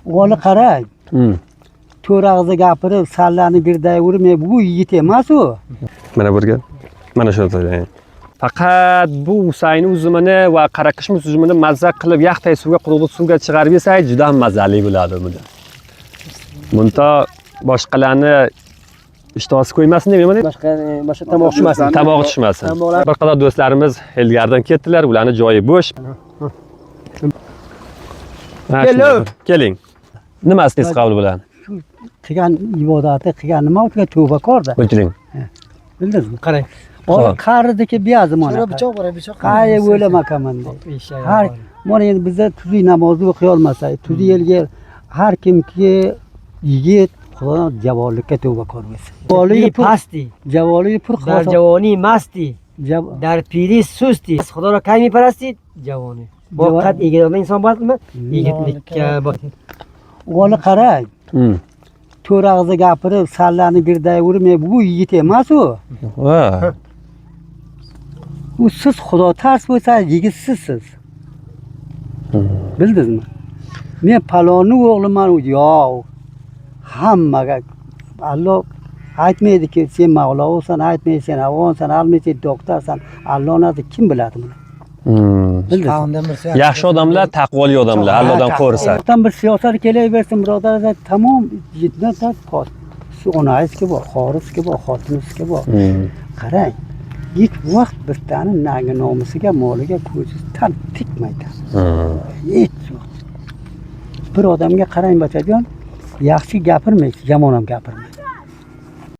O'g'li qarang. To'rt og'iz gapirib, sallarni girdayverib, bu yigit emas u. Mana burga. Mana shuni to'ylang. Faqat bu Husayni uzumini va qarakishmi uzumini mazza qilib yaxtay suvga quruq suvga chiqarib yesak, juda ham mazali bo'ladi buni. Bunta boshqalarni ishtosi qo'ymasin deb nima deyman? Boshqa tomoq tushmasin. Tomoq tushmasin. Bir qator do'stlarimiz Elgardan ketdilar, ularni joyi bo'sh. Keling. Nima istingiz qabul bilan? Qilgan ibodati, qilgan nima o'tgan tavbakorda. O'tiring. Bildingizmi? Qarang. Oy qaridiki biyazim mana. Bichoq bor, bichoq. Qay o'lamaman. Har mana endi bizda tuzli namozni o'qiy olmasak, tuzli elga har kimki yigit Xudo javonlikka tavbakor bo'lsin. Javonlik pasti, javonlik pur dar javoni masti, dar piri susti. Xudo kaymi parasti javoni. Vaqt egilgan inson bormi? Yigitlikka bor. O'g'li qarang. To'rt og'iz gapirib, sallarni girdayverib, bu yigit emas u. U siz Xudo tars bo'lsa, yigit sizsiz. Bildingizmi? Men palonni o'g'liman, yo'q. Hammaga Alloh aytmaydiki, sen mag'lubsan, aytmaysan, avonsan, almaysan, doktorsan. Allohni kim biladi buni? Yaxshi odamlar, taqvoli odamlar, Allohdan qo'rqsa. O'rtan bir siyosat kelaversin, birodarlar, tamom yitnadan qot. Shu onayizga bor, xorizga bor, xotinizga bor. Qarang. Hech vaqt bir tani nagi nomusiga, moliga ko'zi tan tikmaydi. Hech vaqt. Bir odamga qarang bachajon, yaxshi gapirmaysiz, yomon ham gapirmaysiz.